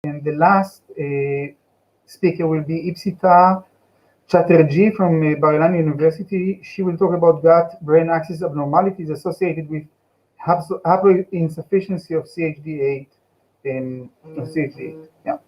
And the last speaker will be Ipsita Chatterjee from Bar-Ilan University. She will talk about gut-brain axis abnormalities associated with haploinsufficiency of CHD8. Yeah.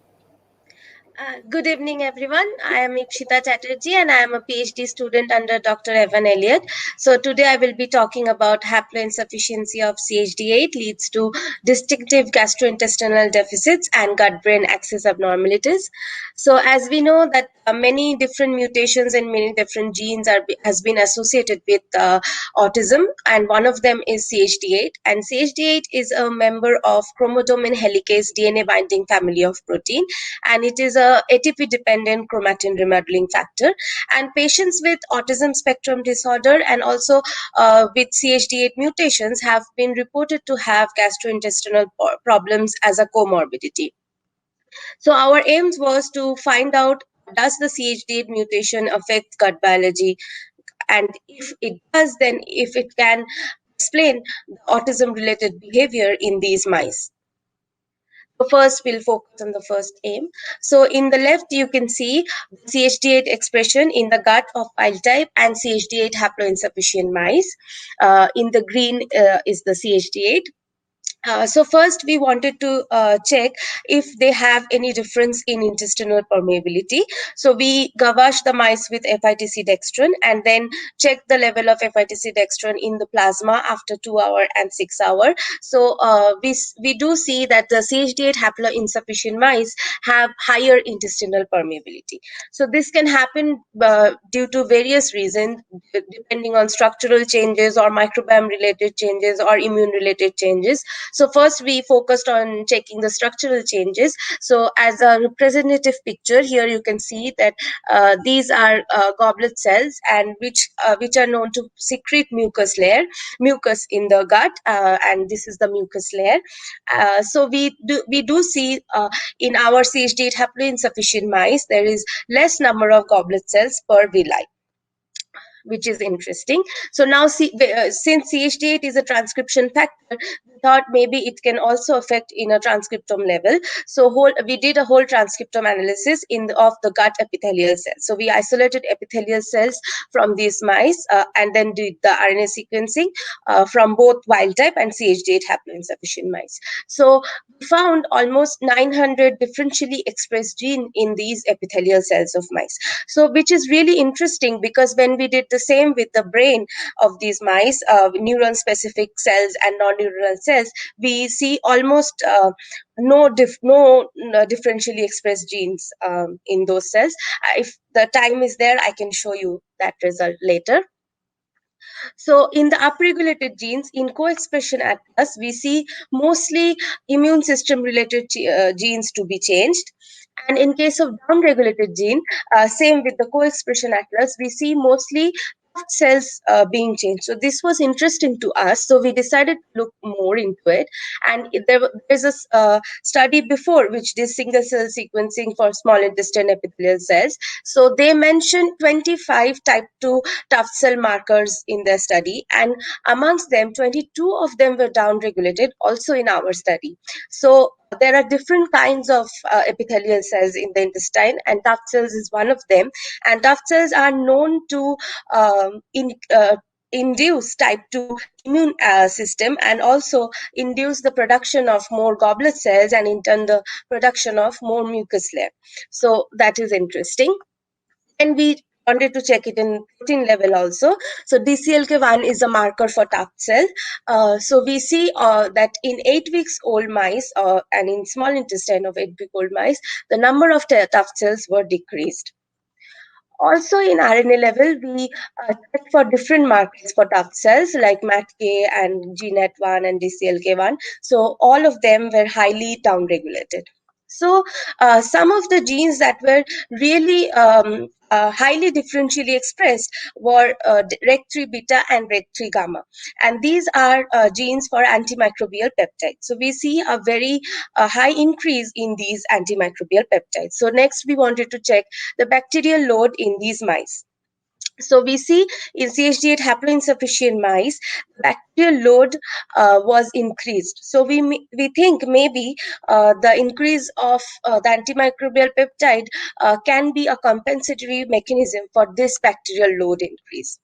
Good evening, everyone. I am Ipsita Chatterjee and I am a PhD student under Dr. Evan Elliott. So today I will be talking about haploinsufficiency of CHD8 leads to distinctive gastrointestinal deficits and gut-brain axis abnormalities. So as we know that many different mutations and many different genes has been associated with autism, and one of them is CHD8. And CHD8 is a member of chromodomain helicase DNA binding family of protein, and it is a ATP dependent chromatin remodeling factor. And patients with autism spectrum disorder and also with CHD8 mutations have been reported to have gastrointestinal problems as a comorbidity. So our aims was to find out, does the CHD8 mutation affect gut biology, and if it does, then if it can explain autism related behavior in these mice. So first, we'll focus on the first aim. So in the left, you can see CHD8 expression in the gut of wild type and CHD8 haploinsufficient mice. In the green is the CHD8. So first we wanted to check if they have any difference in intestinal permeability. So we gavaged the mice with FITC dextran and then checked the level of FITC dextran in the plasma after 2 hour and 6 hour. So we do see that the CHD8 haploinsufficient mice have higher intestinal permeability. So this can happen due to various reasons, depending on structural changes or microbiome related changes or immune related changes. So first we focused on checking the structural changes. So as a representative picture here, you can see that these are goblet cells, and which are known to secrete mucus in the gut, and this is the mucus layer. So we do see in our CHD8 haploinsufficient mice there is less number of goblet cells per villi, which is interesting. So now, since CHD8 is a transcription factor, we thought maybe it can also affect in a transcriptome level. So we did a whole transcriptome analysis of the gut epithelial cells. So we isolated epithelial cells from these mice and then did the RNA sequencing from both wild type and CHD8 haploinsufficient mice. So we found almost 900 differentially expressed gene in these epithelial cells of mice. So which is really interesting, because when we did the same with the brain of these mice, neuron specific cells and non-neuronal cells, we see almost no differentially expressed genes in those cells. If the time is there, I can show you that result later. So in the upregulated genes in co-expression atlas, we see mostly immune system related genes to be changed. And in case of downregulated gene, same with the co-expression atlas, we see mostly cells being changed. So this was interesting to us. So we decided to look more into it. And there's a study before which did single cell sequencing for small intestine epithelial cells. So they mentioned 25 type 2 tough cell markers in their study, and amongst them 22 of them were downregulated also in our study. So there are different kinds of epithelial cells in the intestine, and tuft cells is one of them. And tuft cells are known to induce type 2 immune system, and also induce the production of more goblet cells, and in turn the production of more mucus layer. So that is interesting. And we wanted to check it in protein level also. So DCLK1 is a marker for tuft cell. So we see that in 8 weeks old mice and in small intestine of 8 week old mice, the number of tuft cells were decreased. Also in RNA level, we check for different markers for tuft cells like MATK and GNET1 and DCLK1. So all of them were highly downregulated. So some of the genes that were really highly differentially expressed were REC3 beta and REC3 gamma. And these are genes for antimicrobial peptides. So we see a very high increase in these antimicrobial peptides. So next we wanted to check the bacterial load in these mice. So we see in CHD8 haploinsufficient mice, bacterial load was increased. So we think maybe the increase of the antimicrobial peptide can be a compensatory mechanism for this bacterial load increase.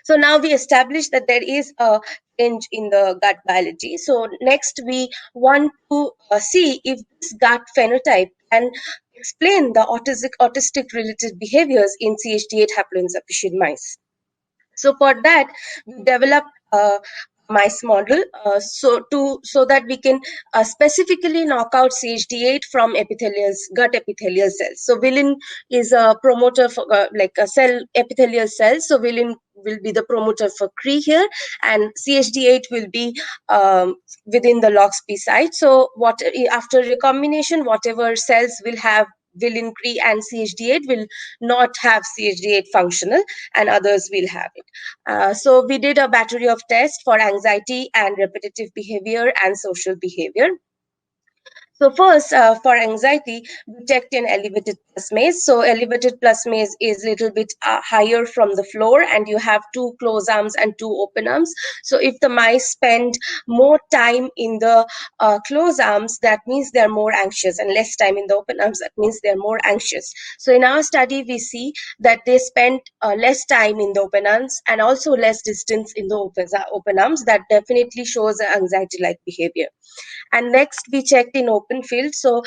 So now we established that there is a change in the gut biology. So next we want to see if this gut phenotype can explain the autistic related behaviors in CHD8 haploinsufficient mice. So for that, we developed a mice model so that we can specifically knock out CHD8 from gut epithelial cells. So vilin is a promoter for like a cell epithelial cell. So vilin will be the promoter for Cre here, and CHD8 will be within the LOXP site. So after recombination, whatever cells will have vilin Cre and CHD8 will not have CHD8 functional, and others will have it. So we did a battery of tests for anxiety and repetitive behavior and social behavior. So first, for anxiety, we checked in elevated plasmase. So elevated plasmase is a little bit higher from the floor, and you have 2 closed arms and 2 open arms. So if the mice spend more time in the closed arms, that means they're more anxious, and less time in the open arms, that means they're more anxious. So in our study, we see that they spend less time in the open arms and also less distance in the open arms. That definitely shows anxiety-like behavior. And next we checked in open field. So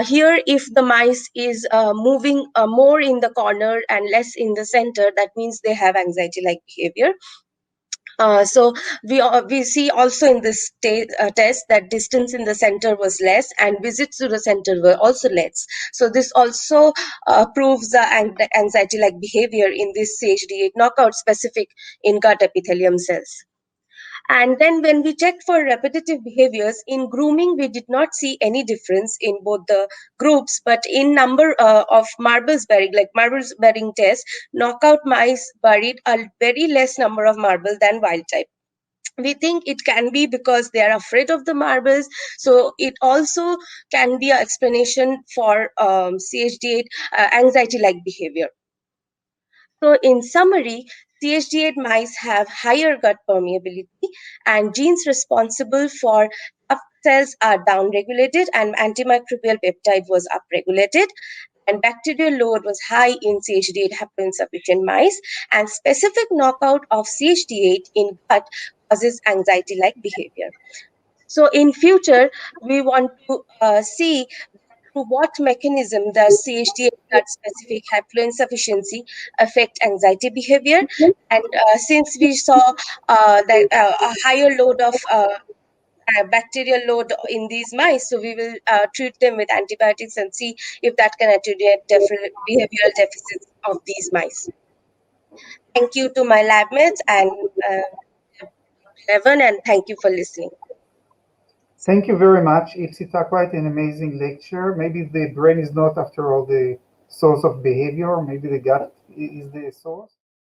here, if the mice is moving more in the corner and less in the center, that means they have anxiety like behavior. So we see also in this test that distance in the center was less and visits to the center were also less. So this also proves the anxiety like behavior in this CHD8 knockout specific in gut epithelium cells. And then when we checked for repetitive behaviors in grooming, we did not see any difference in both the groups, but in number of marbles buried, like marbles burying test, knockout mice buried a very less number of marbles than wild type. We think it can be because they are afraid of the marbles. So it also can be an explanation for CHD8 anxiety-like behavior. So in summary, CHD8 mice have higher gut permeability, and genes responsible for tough cells are downregulated and antimicrobial peptide was upregulated, and bacterial load was high in CHD8 haploinsufficient mice, and specific knockout of CHD8 in gut causes anxiety-like behavior. So in future, we want to see through what mechanism does CHD8 gut-specific haploinsufficiency affect anxiety behavior. And since we saw that a higher load of bacterial load in these mice, so we will treat them with antibiotics and see if that can attenuate behavioral deficits of these mice. Thank you to my lab mates and Evan, and thank you for listening. Thank you very much, Ipsita. Quite an amazing lecture. Maybe the brain is not, after all, the source of behavior. Maybe the gut is the source.